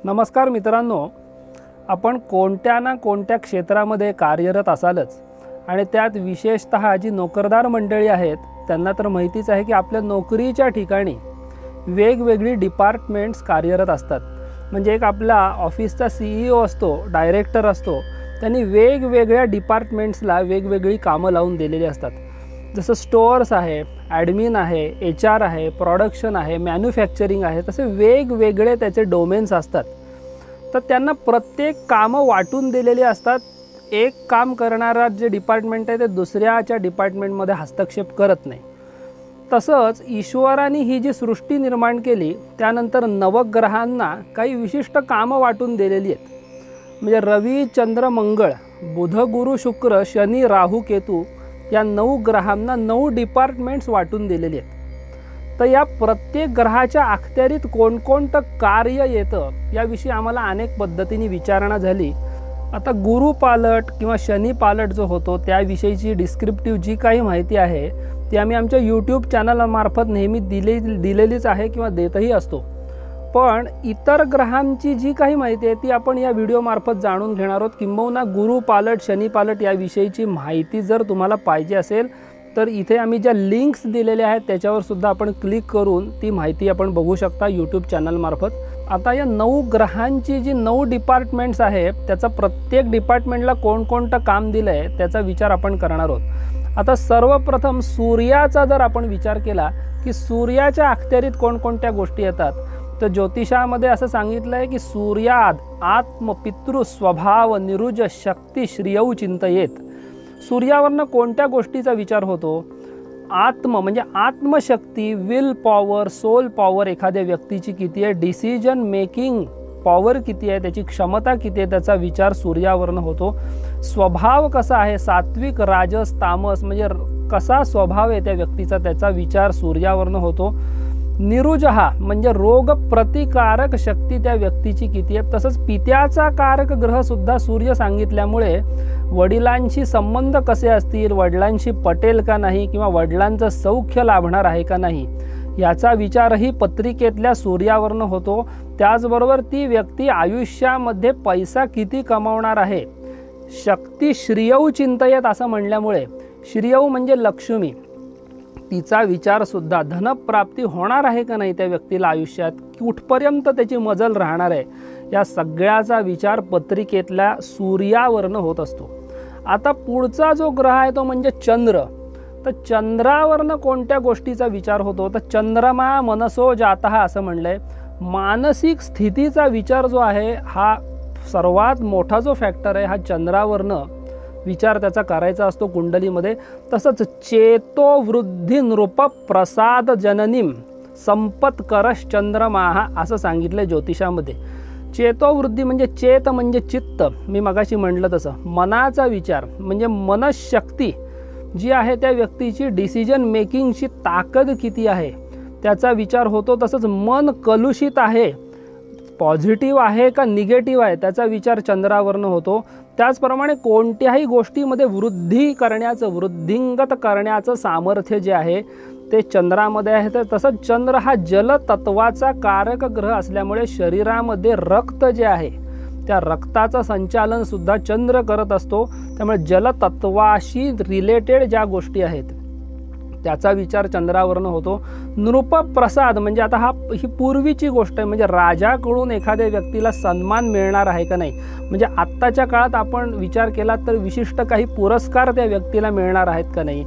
नमस्कार मित्रांनो, आपण कोणत्या ना कोणत्या क्षेत्रामध्ये कार्यरत असालच आणि त्यात विशेषतः जी नोकरदार मंडळी आहेत त्यांना तर माहितीच आहे की आपल्या नोकरीच्या ठिकाणी वेगवेगळी डिपार्टमेंट्स कार्यरत असतात। म्हणजे एक आपला ऑफिसचा CEO असतो, डायरेक्टर असतो, त्यांनी वेगवेगळ्या डिपार्टमेंट्सला वेगवेगळी कामं लावून दिलेली असतात। जसं स्टोअर्स आहे, ॲडमिन आहे, HR आहे, प्रोडक्शन आहे, मॅन्युफॅक्चरिंग आहे, तसे वेगवेगळे त्याचे डोमेन्स असतात। तर त्यांना प्रत्येक कामं वाटून दिलेली असतात। एक काम करणारा जे डिपार्टमेंट आहे ते दुसऱ्याच्या डिपार्टमेंटमध्ये हस्तक्षेप करत नाही। तसंच ईश्वराने ही जी सृष्टी निर्माण केली त्यानंतर नवग्रहांना काही विशिष्ट कामं वाटून दिलेली आहेत। म्हणजे रवी, चंद्र, मंगळ, बुध, गुरु, शुक्र, शनी, राहू, केतू या 9 ग्रहांना 9 डिपार्टमेंट्स वाटून दिलेली आहेत। तर या प्रत्येक ग्रहाच्या अखत्यारीत कोणकोणतं कार्य येतं याविषयी आम्हाला अनेक पद्धतीने विचारणा झाली। आता गुरु पालट किंवा शनी पालट जो होतो त्याविषयीची डिस्क्रिप्टिव्ह जी काही माहिती आहे ती आम्ही आमच्या YouTube चॅनलमार्फत नेहमी दिलेलीच आहे किंवा देतही असतो। पण इतर ग्रहांची जी काही माहिती आहे ती आपण या व्हिडिओमार्फत जाणून घेणार आहोत। किंबहुना गुरु पालट, शनी पालट याविषयीची माहिती जर तुम्हाला पाहिजे असेल तर इथे आम्ही ज्या लिंक्स दिलेल्या आहेत त्याच्यावर सुद्धा आपण क्लिक करून ती माहिती आपण बघू शकता YouTube चॅनलमार्फत। आता या 9 ग्रहांची जी 9 डिपार्टमेंट्स आहेत त्याचा प्रत्येक डिपार्टमेंटला कोणकोणतं काम दिलं आहे त्याचा विचार आपण करणार आहोत। आता सर्वप्रथम सूर्याचा जर आपण विचार केला की सूर्याच्या अखत्यारीत कोणकोणत्या गोष्टी येतात तर ज्योतिषामध्ये असं सांगितलं आहे की सूर्याद आत्म, पितृ, स्वभाव, निरुज, शक्ती, श्रियौ चिंतयेत। सूर्यावरनं कोणत्या गोष्टीचा विचार होतो? आत्म म्हणजे आत्मशक्ती, विल पॉवर, सोल पॉवर एखाद्या व्यक्तीची किती आहे, डिसिजन मेकिंग पॉवर किती आहे, त्याची क्षमता किती आहे त्याचा विचार सूर्यावरनं होतो। स्वभाव कसा आहे, सात्विक, राजस, तामस म्हणजे कसा स्वभाव आहे त्या व्यक्तीचा त्याचा विचार सूर्यावरनं होतो। निरुजहा म्हणजे रोग प्रतिकारक शक्ती त्या व्यक्तीची किती आहे। तसंच पित्याचा कारक ग्रह सुद्धा सूर्य सांगितल्यामुळे वडिलांशी संबंध कसे असतील, वडिलांशी पटेल का नाही किंवा वडिलांचं सौख्य लाभणार आहे का नाही याचा विचारही पत्रिकेतल्या सूर्यावरनं होतो। त्याचबरोबर ती व्यक्ती आयुष्यामध्ये पैसा किती कमावणार आहे। शक्ती श्रियौ चिंतयेत असं म्हणल्यामुळे श्रियौ म्हणजे लक्ष्मी, तिचा विचार सुद्धा धनप्राप्ती होणार आहे का नाही त्या व्यक्तीला आयुष्यात, कुठपर्यंत त्याची मजल राहणार आहे या सगळ्याचा विचार पत्रिकेतल्या सूर्यावरनं होत असतो। आता पुढचा जो ग्रह आहे तो म्हणजे चंद्र। तर चंद्रावरनं कोणत्या गोष्टीचा विचार होतो तर चंद्रमा मनसो जातः असं म्हणलंय। मानसिक स्थितीचा विचार जो आहे हा सर्वात मोठा जो फॅक्टर आहे हा चंद्रावरनं विचार त्याचा करायचा असतो कुंडलीमध्ये। तसंच चेतो वृद्धी नृप प्रसाद जननीम संपत करश चंद्रमाहा असं सांगितलं ज्योतिषामध्ये। चेतोवृद्धी म्हणजे चेत म्हणजे चित्त, मी मगाशी म्हटलं तसं मनाचा विचार म्हणजे मनशक्ती जी आहे त्या व्यक्तीची डिसिजन मेकिंगची ताकद किती आहे त्याचा विचार होतो। तसंच मन कलुषित आहे, पॉझिटिव्ह आहे का निगेटिव्ह आहे त्याचा विचार चंद्रावरनं होतो। त्याचप्रमाणे कोणत्याही गोष्टीमध्ये वृद्धी करण्याचं, वृद्धिंगत करण्याचं सामर्थ्य जे आहे ते चंद्रामध्ये आहे। तर तसंच चंद्र हा जलतत्वाचा कारक ग्रह असल्यामुळे शरीरामध्ये रक्त जे आहे त्या रक्ताचं संचालन सुद्धा चंद्र करत असतो। त्यामुळे जलतत्वाशी रिलेटेड ज्या गोष्टी आहेत त्याचा विचार चंद्रावरनं होतो। नृपप्रसाद म्हणजे आता ही पूर्वीची गोष्ट आहे, म्हणजे राजाकडून एखाद्या व्यक्तीला सन्मान मिळणार आहे का नाही। म्हणजे आत्ताच्या काळात आपण विचार केला तर विशिष्ट काही पुरस्कार त्या व्यक्तीला मिळणार आहेत का नाही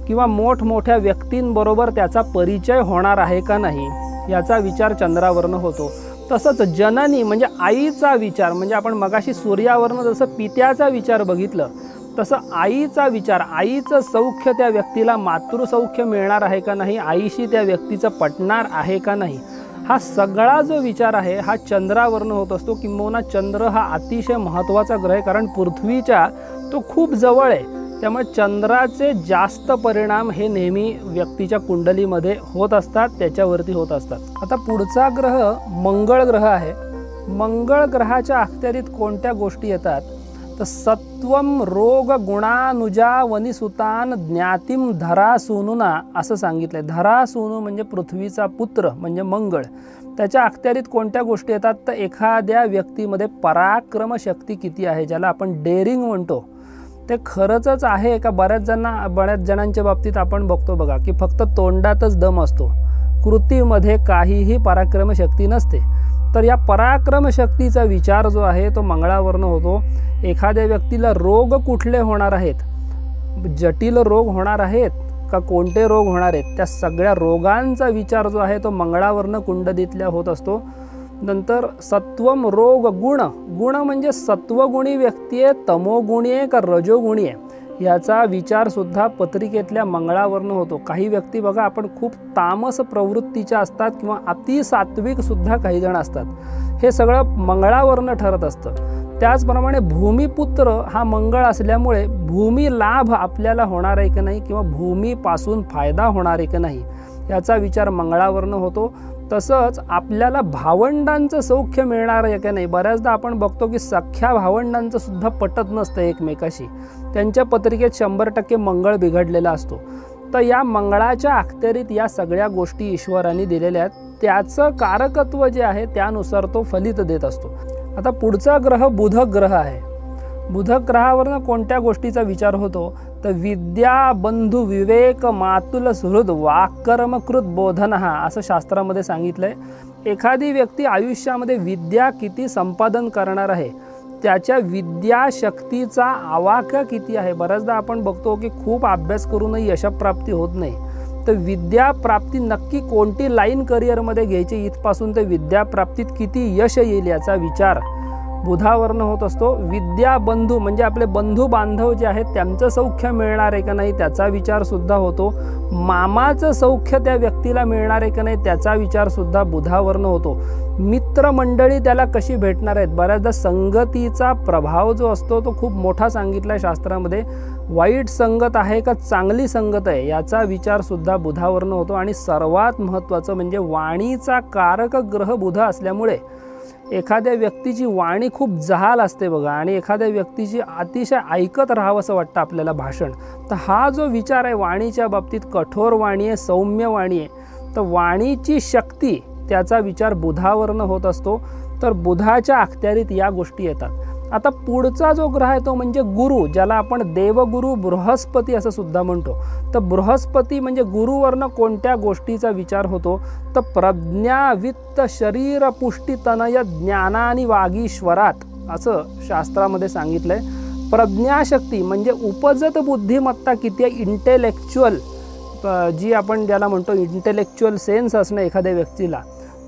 किंवा मोठमोठ्या व्यक्तींबरोबर त्याचा परिचय होणार आहे का नाही याचा विचार चंद्रावरनं होतो। तसंच जननी म्हणजे आईचा विचार, म्हणजे आपण मगाशी सूर्यावरनं जसं पित्याचा विचार बघितलं तसं आईचा विचार, आईचं सौख्य त्या व्यक्तीला मातृसौख्य मिळणार आहे का नाही, आईशी त्या व्यक्तीचं पटणार आहे का नाही, हा सगळा जो विचार आहे हा चंद्रावरनं होत असतो। किंबहुना चंद्र हा अतिशय महत्त्वाचा ग्रह आहे कारण पृथ्वीच्या तो खूप जवळ आहे। त्यामुळे चंद्राचे जास्त परिणाम हे नेहमी व्यक्तीच्या कुंडलीमध्ये होत असतात, त्याच्यावरती होत असतात। आता पुढचा ग्रह मंगळ ग्रह आहे। मंगळ ग्रहाच्या अखत्यारीत कोणत्या गोष्टी येतात तर सत्वम रोग गुणानुजा वनिसुतान ज्ञातिम धरा सोनुना असं सांगितलंय. धरा सोनू म्हणजे पृथ्वीचा पुत्र म्हणजे मंगळ. त्याच्या अखत्यारीत कोणत्या गोष्टी येतात तर एखाद्या व्यक्तीमध्ये पराक्रम शक्ती किती आहे, ज्याला आपण डेअरिंग म्हणतो, ते खरंच आहे का. बऱ्याच जणांच्या बाबतीत आपण बघतो बघा की फक्त तोंडातच दम असतो, कृतीमध्ये काहीही पराक्रम शक्ती नसते. तर या पराक्रम शक्तीचा विचार जो आहे तो मंगळावरनं होतो. एखाद्या व्यक्तीला रोग कुठले होणार आहेत, जटिल रोग होणार आहेत का कोणते रोग होणार आहेत, त्या सगळ्या रोगांचा विचार जो आहे तो मंगळावरनं कुंडलीतल्या होत असतो. नंतर सत्वम रोग गुण, गुण म्हणजे सत्वगुणी व्यक्ती आहे, तमोगुणी आहे का रजोगुणी आहे, याचा विचारसुद्धा पत्रिकेतल्या मंगळावरनं होतो. काही व्यक्ती बघा आपण खूप तामस प्रवृत्तीच्या असतात किंवा अतिसात्विकसुद्धा काही जण असतात. हे सगळं मंगळावरनं ठरत असतं. त्याचप्रमाणे भूमिपुत्र हा मंगळ असल्यामुळे भूमी लाभ आपल्याला होणार आहे की नाही किंवा भूमीपासून फायदा होणार आहे की नाही याचा विचार मंगळावरनं होतो. तसंच आपल्याला भावंडांचं सौख्य मिळणार आहे की नाही. बऱ्याचदा आपण बघतो की सख्या भावंडांचं सुद्धा पटत नसतं एकमेकाशी, त्यांच्या पत्रिकेत 100% मंगळ बिघडलेला असतो. तर या मंगळाच्या अखत्यारीत या सगळ्या गोष्टी ईश्वराने दिलेल्या आहेत. त्याचं कारकत्व जे आहे त्यानुसार तो फलित देत असतो. आता पुढचा ग्रह बुध ग्रह आहे. बुध ग्रहावरनं कोणत्या गोष्टीचा विचार होतो तर विद्या बंधू विवेक मातुल सुहृद वाक्कर्मकृत बोधन हा असं शास्त्रामध्ये सांगितलंय. एखादी व्यक्ती आयुष्यामध्ये विद्या किती संपादन करणार आहे, त्याच्या विद्याशक्तीचा आवाका किती आहे. बऱ्याचदा आपण बघतो की खूप अभ्यास करूनही यशप्राप्ती होत नाही. तर विद्याप्राप्ती नक्की कोणती लाईन करिअरमध्ये घ्यायची, इथपासून ते विद्याप्राप्तीत किती यश येईल याचा विचार बुधावरनं होत असतो. विद्याबंधू म्हणजे आपले बंधू बांधव जे आहेत त्यांचं सौख्य मिळणार आहे का नाही त्याचा विचारसुद्धा होतो. मामाचं सौख्य त्या व्यक्तीला मिळणार आहे का नाही त्याचा विचारसुद्धा बुधावरनं होतो. मित्रमंडळी त्याला कशी भेटणार आहेत. बऱ्याचदा संगतीचा प्रभाव जो असतो तो खूप मोठा सांगितला आहे शास्त्रामध्ये. वाईट संगत आहे का चांगली संगत आहे याचा विचारसुद्धा बुधावरनं होतो. आणि सर्वात महत्त्वाचं म्हणजे वाणीचा कारक ग्रह बुध असल्यामुळे एखाद्या व्यक्तीची वाणी खूप जहाल असते बघा, आणि एखाद्या व्यक्तीची अतिशय ऐकत राहावं असं वाटतं आपल्याला भाषण. तर हा जो विचार आहे वाणीच्या बाबतीत कठोर वाणी आहे, सौम्य वाणी आहे, तर वाणीची शक्ती त्याचा विचार बुधावरनं होत असतो. तर बुधाच्या अखत्यारीत या गोष्टी येतात. आता पुढचा जो ग्रह आहे तो म्हणजे गुरु, ज्याला आपण देवगुरु बृहस्पती असं सुद्धा म्हणतो. तर बृहस्पती म्हणजे गुरुवरनं कोणत्या गोष्टीचा विचार होतो तर प्रज्ञा वित्त शरीर पुष्टी तनय ज्ञानानी वागीश्वरात असं शास्त्रामध्ये सांगितलंय. प्रज्ञाशक्ती म्हणजे उपजत बुद्धिमत्ता किती आहे, इंटेलेक्च्युअल जी आपण ज्याला म्हणतो इंटेलेक्च्युअल सेन्स असणं एखाद्या व्यक्तीला,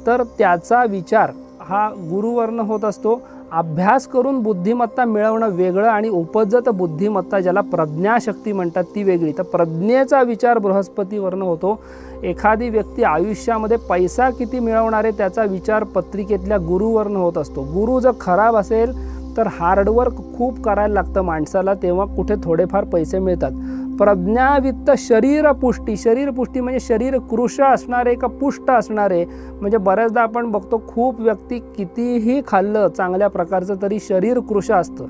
तर त्याचा विचार हा गुरुवरनं होत असतो. अभ्यास करून बुद्धिमत्ता मिळवणं वेगळं आणि उपजत बुद्धिमत्ता ज्याला प्रज्ञाशक्ती म्हणतात ती वेगळी. तर प्रज्ञेचा विचार बृहस्पतीवरनं होतो. एखादी व्यक्ती आयुष्यामध्ये पैसा किती मिळवणार आहे त्याचा विचार पत्रिकेतल्या गुरुवरनं होत असतो. गुरु जर खराब असेल तर हार्डवर्क खूप करायला लागतं माणसाला, तेव्हा कुठे थोडेफार पैसे मिळतात. प्रज्ञावित्त शरीरपुष्टी, शरीरपुष्टी म्हणजे शरीर कृश असणारे का पुष्ट असणारे. म्हणजे बऱ्याचदा आपण बघतो खूप व्यक्ती कितीही खाल्लं चांगल्या प्रकारचं तरी शरीर कृश असतं,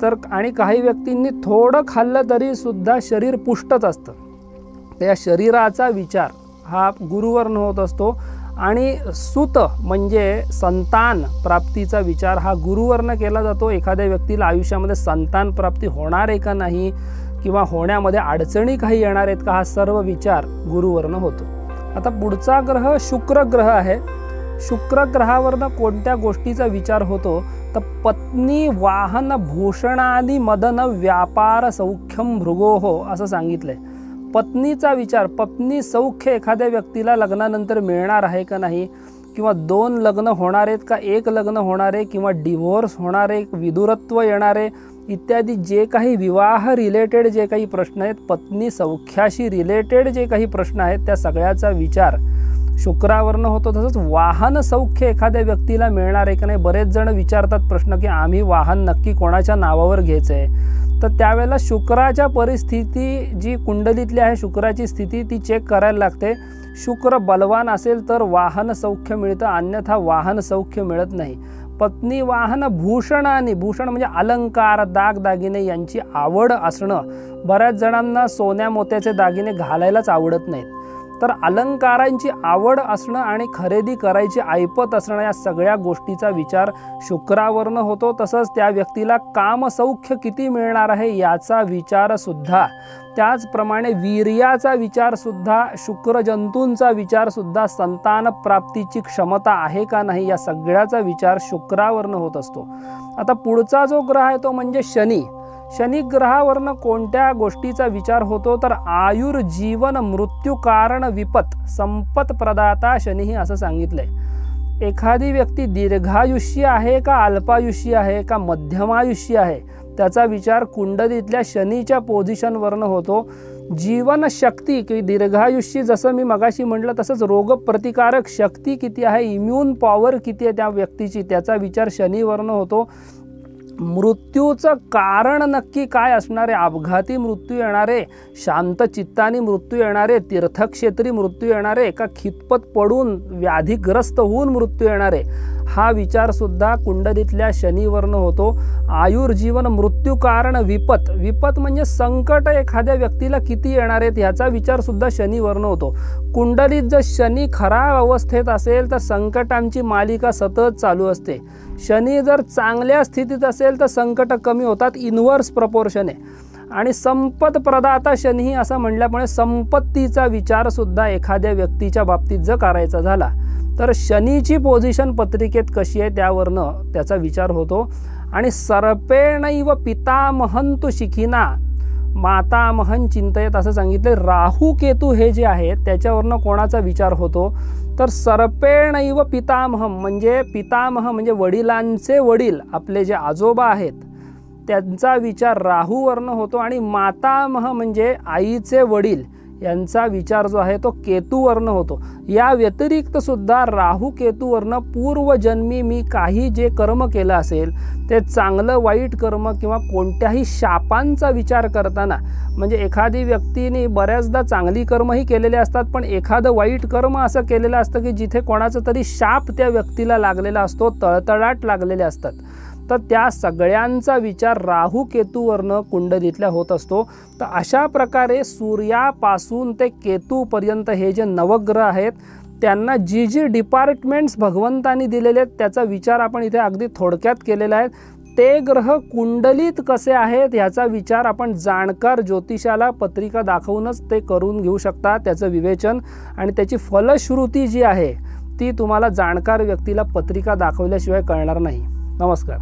तर आणि काही व्यक्तींनी थोडं खाल्लं तरी सुद्धा शरीर पुष्टच असतं. तर या शरीराचा विचार हा गुरुवरनं होत असतो. आणि सुत म्हणजे संतान प्राप्तीचा विचार हा गुरुवरनं केला जातो. एखाद्या व्यक्तीला आयुष्यामध्ये संतान प्राप्ती होणार आहे का नाही किंवा होण्यामध्ये अडचणी काही येणार आहेत का, हा सर्व विचार गुरुवरनं होतो. आता पुढचा ग्रह शुक्र ग्रह आहे. शुक्र ग्रहावरनं कोणत्या गोष्टीचा विचार होतो तर पत्नी वाहन भूषणादी मदन व्यापार सौख्यम भृगोहो असं सांगितलंय. पत्नीचा विचार, पत्नी सौख्य एखाद्या व्यक्तीला लग्नानंतर मिळणार आहे का नाही, किंवा 2 लग्न होणार आहेत का 1 लग्न होणार आहे, किंवा डिव्होर्स होणार आहे, विदुरत्व येणार आहे इत्यादी जे काही विवाह रिलेटेड जे काही प्रश्न आहेत, पत्नी सौख्याशी रिलेटेड जे काही प्रश्न आहेत त्या सगळ्याचा विचार शुक्रावरनं होतो. तसंच वाहन सौख्य एखाद्या व्यक्तीला मिळणार आहे का नाही. बरेच जण विचारतात प्रश्न की आम्ही वाहन नक्की कोणाच्या नावावर घ्यायचं आहे. तर त्यावेळेला शुक्राच्या परिस्थिती जी कुंडलीतली आहे, शुक्राची स्थिती ती चेक करायला लागते. शुक्र बलवान असेल तर वाहन सौख्य मिळतं, अन्यथा वाहन सौख्य मिळत नाही. पत्नी वाहन भूषणाने, भूषण म्हणजे अलंकार, दागदागिने यांची आवड असणं. बऱ्याच जणांना सोन्या मोत्याचे दागिने घालायलाच आवडत नाहीत. तर अलंकारांची आवड असणं आणि खरेदी करायची ऐपत असणं, या सगळ्या गोष्टीचा विचार शुक्रावरनं होतो. तसंच त्या व्यक्तीला कामसौख्य किती मिळणार आहे याचा विचारसुद्धा, त्याचप्रमाणे वीर्याचा विचारसुद्धा, शुक्रजंतूंचा विचारसुद्धा, संतान प्राप्तीची क्षमता आहे का नाही या सगळ्याचा विचार शुक्रावरनं होत असतो. आता पुढचा जो ग्रह आहे तो म्हणजे शनी. शनी ग्रहावरनं कोणत्या गोष्टीचा विचार होतो तर आयुर्जीवन मृत्यू कारण विपत संपत प्रदाता शनीही असं सांगितलंय. एखादी व्यक्ती दीर्घायुष्य आहे का अल्पायुष्य आहे का मध्यमायुष्य आहे त्याचा विचार कुंडलीतल्या शनीच्या पोझिशनवरनं होतो. जीवनशक्ती की दीर्घायुष्य, जसं मी मगाशी म्हटलं तसंच रोगप्रतिकारक शक्ती किती आहे, इम्युन पॉवर किती आहे त्या व्यक्तीची, त्याचा विचार शनीवरनं होतो. मृत्यूचं कारण नक्की काय असणार आहे, अपघाती मृत्यू येणारे, शांत चित्तानी मृत्यू येणारे, तीर्थक्षेत्री मृत्यू येणारे का खितपत पडून व्याधीग्रस्त होऊन मृत्यू येणारे, हा विचारसुद्धा कुंडलीतल्या शनीवरनं होतो. आयुर्जीवन मृत्यू कारण विपत, विपत म्हणजे संकट एखाद्या व्यक्तीला किती येणार आहेत ह्याचा विचारसुद्धा शनीवरनं होतो. कुंडलीत जर शनी खराब अवस्थेत असेल तर संकटांची मालिका सतत चालू असते. शनी जर चांगल्या स्थितीत असेल तर संकट कमी होतात, इन्व्हर्स प्रपोर्शन आहे. आणि संपत प्रदाता शनी असं म्हटल्यामुळे संपत्तीचा विचारसुद्धा एखाद्या व्यक्तीच्या बाबतीत जर करायचा झाला तर शनीची पोझिशन पत्रिकेत कशी आहे त्यावरनं त्याचा विचार होतो. आणि सर्पेणैव पितामहंतु शिखिना मातामहन चिंतयत असं सांगितले. राहू केतू हे जे आहेत त्याच्यावरनं कोणाचा विचार होतो तर सर्पेणैव पितामहम म्हणजे पितामह म्हणजे वडिलांचे वडील, आपले जे आजोबा आहेत त्यांचा विचार राहूवरनं होतो. आणि मातामह म्हणजे आईचे वडील यांचा विचार जो आहे तो केतूवरनं होतो. या व्यतिरिक्त सुद्धा राहू केतूवरनं पूर्वजन्मी मी काही जे कर्म केलं असेल ते चांगलं वाईट कर्म किंवा कोणत्याही शापांचा विचार करताना, म्हणजे एखादी व्यक्तीने बऱ्याचदा चांगली कर्मही केलेले असतात पण एखादं वाईट कर्म असं केलेलं असतं की जिथे कोणाचा तरी शाप त्या व्यक्तीला लागलेला असतो, तळतळाट लागलेले असतात. तर त्या सगळ्यांचा विचार राहू केतूवरनं कुंडलीतल्या होत असतो. तर अशा प्रकारे सूर्यापासून ते केतूपर्यंत हे जे नवग्रह आहेत त्यांना जी जी डिपार्टमेंट्स भगवंतांनी दिलेले आहेत त्याचा विचार आपण इथे अगदी थोडक्यात केलेला आहे. ते ग्रह कुंडलीत कसे आहेत याचा विचार आपण जाणकार ज्योतिषाला पत्रिका दाखवूनच ते करून घेऊ शकता. त्याचं विवेचन आणि त्याची फलश्रुती जी आहे ती तुम्हाला जाणकार व्यक्तीला पत्रिका दाखवल्याशिवाय कळणार नाही. नमस्कार.